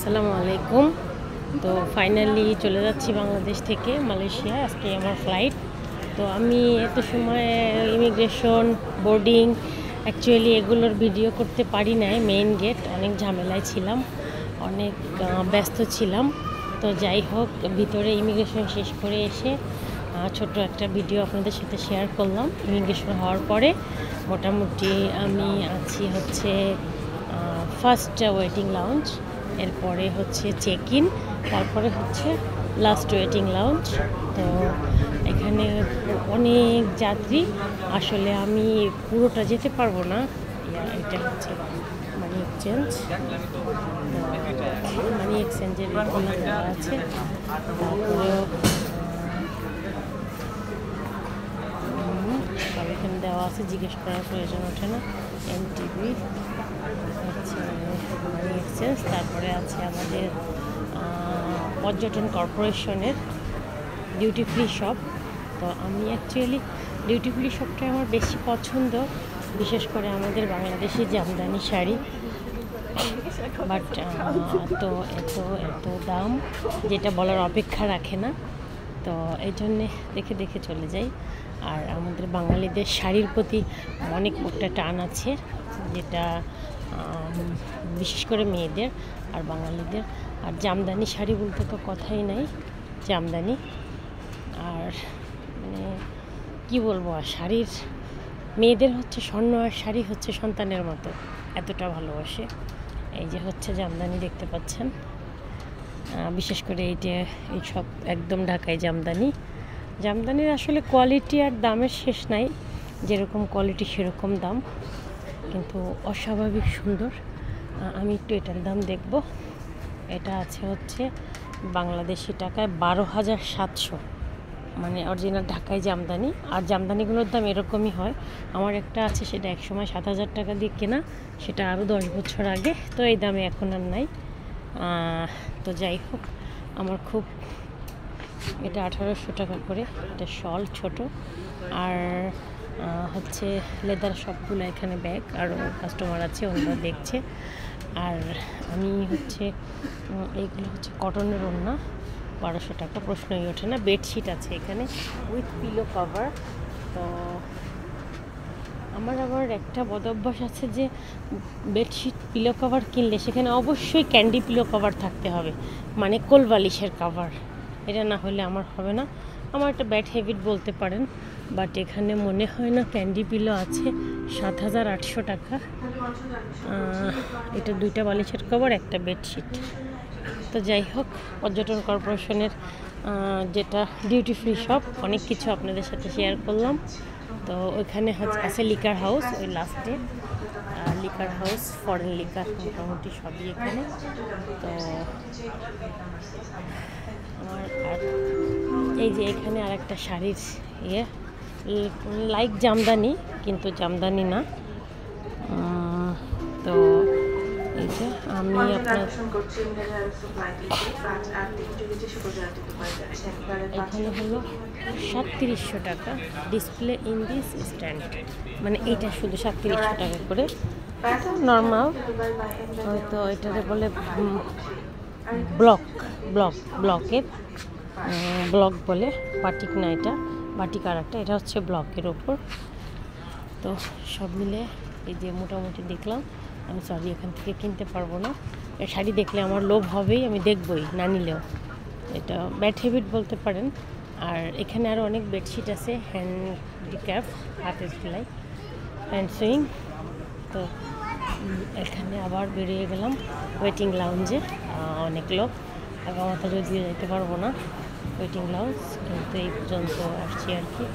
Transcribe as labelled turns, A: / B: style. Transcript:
A: আসসালামু আলাইকুম। তো ফাইনালি চলে যাচ্ছি বাংলাদেশ থেকে মালয়েশিয়া। আজকে আমার ফ্লাইট। তো আমি এত সময় ইমিগ্রেশন, বোর্ডিং, অ্যাকচুয়ালি এগুলোর ভিডিও করতে পারি নাই। মেইন গেট অনেক ঝামেলায় ছিলাম, অনেক ব্যস্ত ছিলাম। তো যাই হোক, ভিতরে ইমিগ্রেশন শেষ করে এসে ছোট্ট একটা ভিডিও আপনাদের সাথে শেয়ার করলাম। ইমিগ্রেশন হওয়ার পরে মোটামুটি আমি আছি হচ্ছে ফার্স্ট ওয়েটিং লাউঞ্জ, এরপরে হচ্ছে চেক ইন, তারপরে হচ্ছে লাস্ট ওয়েটিং লাউঞ্জ। তো এখানে অনেক যাত্রী, আসলে আমি পুরোটা যেতে পারবো না। এটা হচ্ছে মানি এক্সচেঞ্জ, মানি এক্সচেঞ্জের এখানে দেওয়া আছে। তারপরেও সব এখানে দেওয়া আছে, জিজ্ঞেস করার প্রয়োজন ওঠে না। এনটিভি হচ্ছে মানি এক্সচেঞ্জ। তারপরে আছে আমাদের পর্যটন কর্পোরেশনের ডিউটি ফ্রি শপ। তো আমি অ্যাকচুয়ালি ডিউটি ফ্রি শপটাই আমার বেশি পছন্দ, বিশেষ করে আমাদের বাংলাদেশি জামদানি শাড়ি। বাট তো এত এত দাম যেটা বলার অপেক্ষা রাখে না। তো এই জন্যে দেখে দেখে চলে যাই। আর আমাদের বাঙালিদের শাড়ির প্রতি অনেক একটা টান আছে, যেটা বিশেষ করে মেয়েদের আর বাঙালিদের। আর জামদানি শাড়ি বলতে তো কথাই নাই, জামদানি। আর মানে কী বলবো, আর শাড়ির মেয়েদের হচ্ছে স্বর্ণ, আর শাড়ি হচ্ছে সন্তানের মতো, এতটা ভালোবাসে। এই যে হচ্ছে জামদানি দেখতে পাচ্ছেন, বিশেষ করে এই সব একদম ঢাকায় জামদানি। জামদানির আসলে কোয়ালিটি আর দামের শেষ নাই, যেরকম কোয়ালিটি সেরকম দাম, কিন্তু অস্বাভাবিক সুন্দর। আমি একটু এটার দাম দেখব। এটা আছে হচ্ছে বাংলাদেশি টাকায় 12,700, মানে অরিজিনাল ঢাকায় জামদানি। আর জামদানিগুলোর দাম এরকমই হয়। আমার একটা আছে, সেটা একসময় 7,000 টাকা দিয়ে কেনা, সেটা আরও 10 বছর আগে। তো এই দামে এখন আর নাই। তো যাই হোক, আমার খুব এটা 1800 টাকা করে। এটা শল ছোট, আর হচ্ছে লেদার সবগুলো এখানে ব্যাগ, আরও কাস্টমার আছে, ওনারা দেখছে। আর আমি হচ্ছে এইগুলো হচ্ছে কটনের ওড়না, 1200 টাকা, প্রশ্নই ওঠে না। বেডশিট আছে এখানে উইথ পিলো কভার। তো আমার আবার একটা বদ অভ্যাস আছে যে বেডশিট পিলো কভার কিনলে সেখানে অবশ্যই ক্যান্ডি পিলো কভার থাকতে হবে, মানে কোল বালিশের কভার। এটা না হলে আমার হবে না। আমার একটা ব্যাড হ্যাবিট বলতে পারেন। বাট এখানে মনে হয় না ক্যান্ডি পিলো আছে। 7,800 টাকা। এটা 2টা বালিশের কভার, একটা বেডশিট। তো যাই হোক, পর্যটন কর্পোরেশনের যেটা ডিউটি ফ্রি শপ, অনেক কিছু আপনাদের সাথে শেয়ার করলাম। তো ওইখানে আছে লিকার হাউস, ওই লাস্টে লিকার হাউস, ফরেন লিকার মোটামুটি সবই এখানে। তো আমার আর এই যে এখানে আর একটা শাড়ির লাইক জামদানি, কিন্তু জামদানি না। তো এই যে আমি আপনার এখানে হলো 3700 টাকা ডিসপ্লে ইন দিস স্ট্যান্ড, মানে এইটা শুধু 3700 টাকা করে। নর্মাল হয়তো এটাকে বলে ব্লকের ব্লক বলে, বাটিক না, এটা বাটিক আর একটা, এটা হচ্ছে ব্লকের ওপর। তো সব মিলে এই যে মোটামুটি দেখলাম। আমি সরি, এখান থেকে কিনতে পারবো না। এই শাড়ি দেখলে আমার লোভ হবেই, আমি দেখবই না নিলেও। এটা ব্যাড হ্যাবিট বলতে পারেন। আর এখানে আরও অনেক বেডশিট আছে, হ্যান্ডিক্রাফট, হাতের সেলাই, হ্যান্ড সুইং। তো এখানে আবার বেরিয়ে গেলাম ওয়েটিং লাউঞ্জে। অনেক লোক, আগামাথা যদিও যেতে পারবো না ওয়েটিং লাউঞ্জ, কিন্তু এই পর্যন্ত আসছি আর কি।